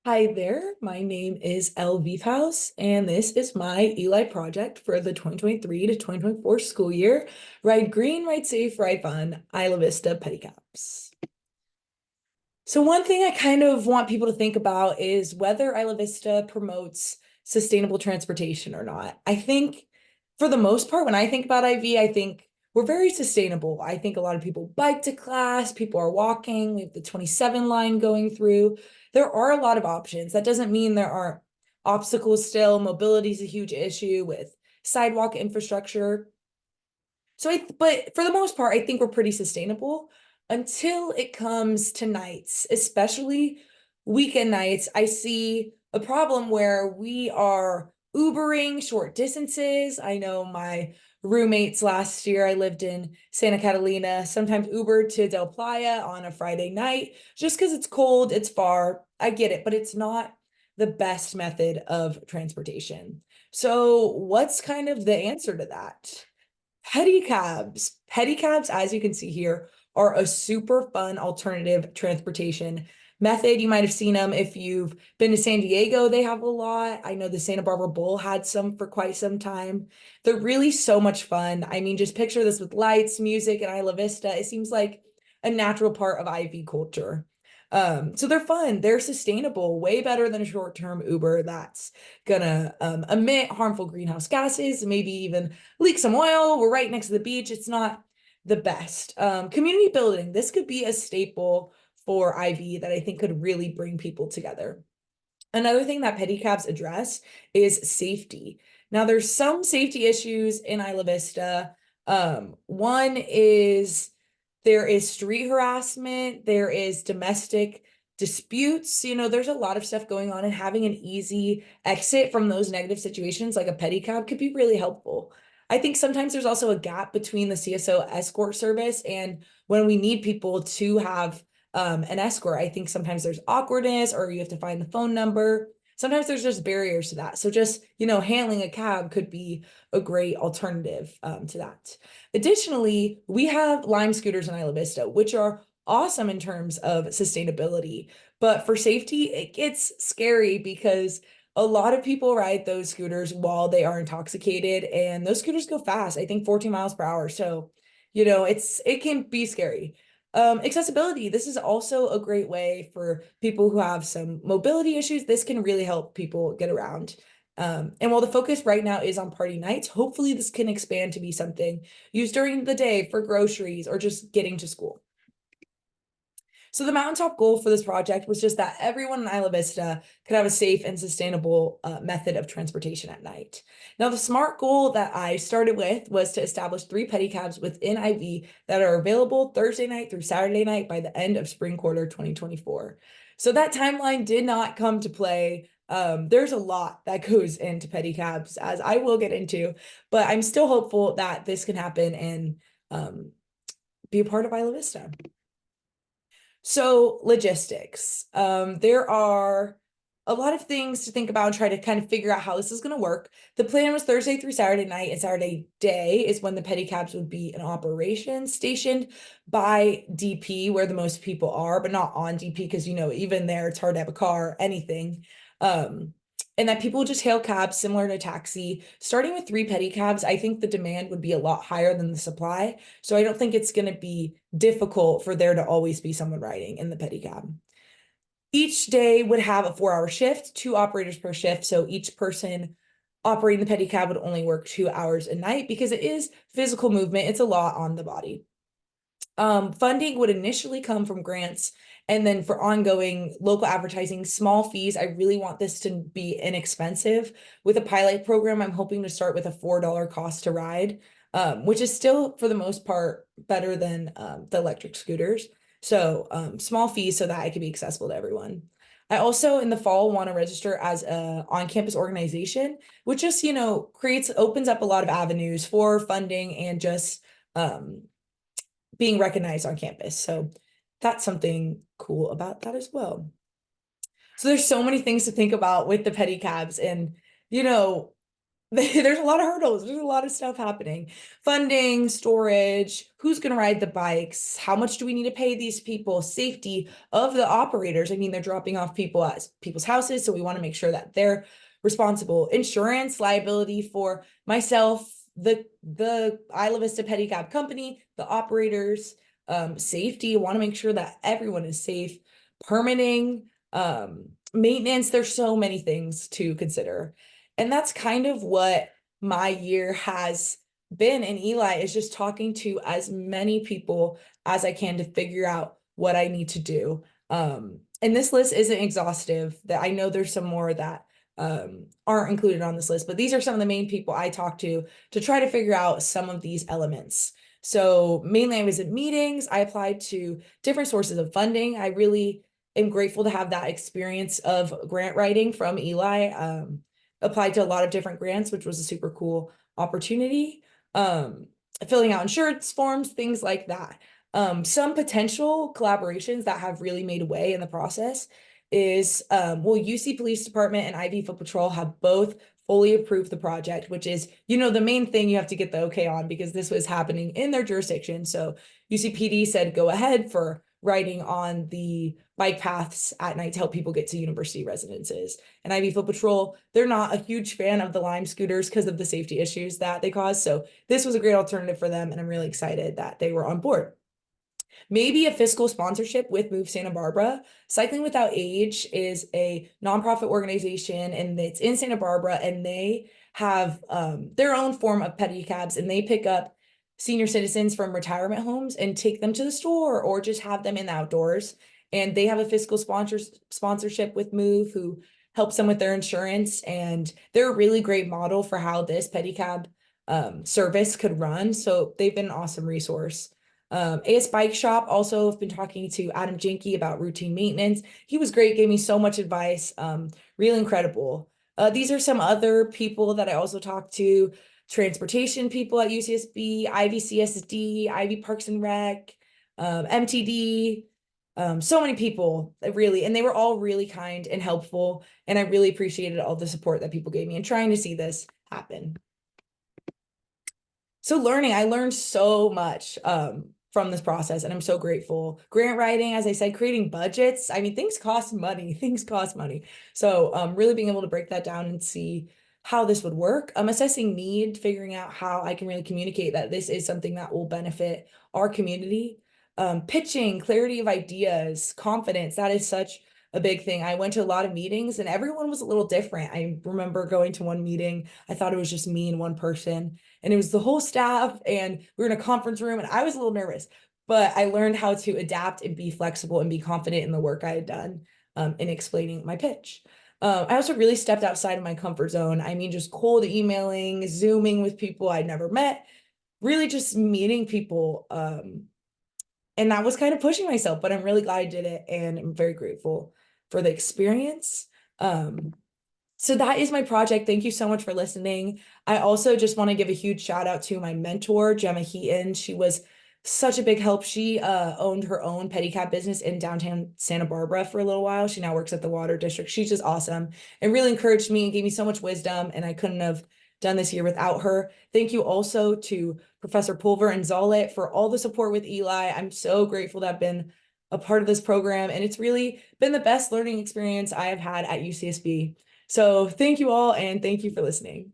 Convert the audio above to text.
Hi there, my name is House, and this is my Eli project for the 2023 to 2024 school year. Ride green, ride safe, ride fun, Isla Vista Pedicabs. So one thing I kind of want people to think about is whether Isla Vista promotes sustainable transportation or not. I think for the most part, when I think about IV, I think we're very sustainable. I think a lot of people bike to class, people are walking, we have the 27 line going through. There are a lot of options. That doesn't mean there aren't obstacles still. Mobility is a huge issue with sidewalk infrastructure. But for the most part, I think we're pretty sustainable until it comes to nights, especially weekend nights. I see a problem where we are Ubering short distances. I know my roommates last year, I lived in Santa Catalina, sometimes Uber to Del Playa on a Friday night, just because it's cold, it's far. I get it, but it's not the best method of transportation. So, what's kind of the answer to that? Pedicabs. Pedicabs, as you can see here, are a super fun alternative transportation method. You might have seen them if you've been to San Diego, they have a lot. I know the Santa Barbara Bowl had some for quite some time. They're really so much fun. I mean, just picture this with lights, music, and Isla Vista. It seems like a natural part of IV culture. So they're fun, they're sustainable, way better than a short-term Uber that's gonna emit harmful greenhouse gases, maybe even leak some oil. We're right next to the beach. It's not the best. Community building. This could be a staple for IV that I think could really bring people together. Another thing that pedicabs address is safety. Now, there's some safety issues in Isla Vista. One is there is street harassment, there is domestic disputes. There's a lot of stuff going on, and having an easy exit from those negative situations, like a pedicab, could be really helpful. I think sometimes there's also a gap between the CSO escort service and when we need people to have an escort. I think sometimes there's awkwardness or you have to find the phone number. Sometimes there's just barriers to that. So just, handling a cab could be a great alternative to that. Additionally, we have Lime scooters in Isla Vista, which are awesome in terms of sustainability. But for safety, it gets scary because a lot of people ride those scooters while they are intoxicated, and those scooters go fast. I think 14 miles per hour. So, it can be scary. Accessibility. This is also a great way for people who have some mobility issues. This can really help people get around. And while the focus right now is on party nights, hopefully this can expand to be something used during the day for groceries or just getting to school. So the mountaintop goal for this project was just that everyone in Isla Vista could have a safe and sustainable method of transportation at night. Now, the SMART goal that I started with was to establish 3 pedicabs within IV that are available Thursday night through Saturday night by the end of spring quarter 2024. So that timeline did not come to play. There's a lot that goes into pedicabs, as I will get into, but I'm still hopeful that this can happen and be a part of Isla Vista. So logistics. There are a lot of things to think about and try to kind of figure out how this is going to work. The plan was Thursday through Saturday night, and Saturday day is when the pedicabs would be in operation, stationed by DP, where the most people are, but not on DP because even there it's hard to have a car, anything. Um, and that people would just hail cabs similar to taxi. Starting with 3 pedicabs, I think the demand would be a lot higher than the supply. So I don't think it's going to be difficult for there to always be someone riding in the pedicab. Each day would have a 4-hour shift, 2 operators per shift. So each person operating the pedicab would only work 2 hours a night because it is physical movement. It's a lot on the body. Funding would initially come from grants, and then for ongoing local advertising, small fees. I really want this to be inexpensive. With a pilot program, I'm hoping to start with a $4 cost to ride, which is still, for the most part, better than the electric scooters. So small fees so that it can be accessible to everyone. I also, in the fall, want to register as a on-campus organization, which just, opens up a lot of avenues for funding and just being recognized on campus. So that's something cool about that as well. So there's so many things to think about with the pedicabs, and you know there's a lot of hurdles. There's a lot of stuff happening. Funding, storage, who's going to ride the bikes? How much do we need to pay these people? Safety of the operators. I mean, they're dropping off people at people's houses, so we want to make sure that they're responsible. Insurance, liability for myself, the Isla Vista Pedicab company, the operators, safety, want to make sure that everyone is safe. Permitting, maintenance, there's so many things to consider. And that's kind of what my year has been in Eli, is just talking to as many people as I can to figure out what I need to do. And this list isn't exhaustive. That I know there's some more that aren't included on this list, but these are some of the main people I talked to try to figure out some of these elements. So mainly I was at meetings, I applied to different sources of funding. I really am grateful to have that experience of grant writing from Eli. Applied to a lot of different grants, which was a super cool opportunity. Um, Filling out insurance forms, things like that. Some potential collaborations that have really made way in the process is, well, UC Police Department and IV Foot Patrol have both fully approved the project, which is, the main thing you have to get the okay on because this was happening in their jurisdiction. So UCPD said go ahead for riding on the bike paths at night to help people get to university residences. And IV Foot Patrol, they're not a huge fan of the Lime scooters because of the safety issues that they cause. So this was a great alternative for them, and I'm really excited that they were on board. Maybe a fiscal sponsorship with Move Santa Barbara. Cycling Without Age is a nonprofit organization, and it's in Santa Barbara, and they have their own form of pedicabs, and they pick up senior citizens from retirement homes and take them to the store or just have them in the outdoors. And they have a fiscal sponsorship with Move, who helps them with their insurance, and they're a really great model for how this pedicab service could run. So they've been an awesome resource. AS Bike Shop, also have been talking to Adam Jenke about routine maintenance. He was great, gave me so much advice, really incredible. These are some other people that I also talked to: transportation people at UCSB, IVCSD, Ivy Parks and Rec, MTD, so many people, really, and they were all really kind and helpful, and I really appreciated all the support that people gave me in trying to see this happen. So I learned so much from this process, and I'm so grateful. Grant writing, as I said, creating budgets. I mean, things cost money. Things cost money. So really being able to break that down and see how this would work. Assessing need, figuring out how I can really communicate that this is something that will benefit our community. Pitching, clarity of ideas, confidence. That is such a big thing. I went to a lot of meetings and everyone was a little different. I remember going to one meeting, I thought it was just me and one person, and it was the whole staff, and we were in a conference room, and I was a little nervous, but I learned how to adapt and be flexible and be confident in the work I had done in explaining my pitch. I also really stepped outside of my comfort zone. I mean, just cold emailing, Zooming with people I'd never met, really just meeting people. And that was kind of pushing myself, but I'm really glad I did it, and I'm very grateful for the experience. So that is my project. Thank you so much for listening. I also just want to give a huge shout out to my mentor, Gemma Heaton. She was such a big help. She owned her own pedicab business in downtown Santa Barbara for a little while. She now works at the Water District. She's just awesome and really encouraged me and gave me so much wisdom, and I couldn't have done this year without her. Thank you also to Professor Pulver and Zollett for all the support with Eli. I'm so grateful to have been a part of this program, and it's really been the best learning experience I have had at UCSB. So thank you all, and thank you for listening.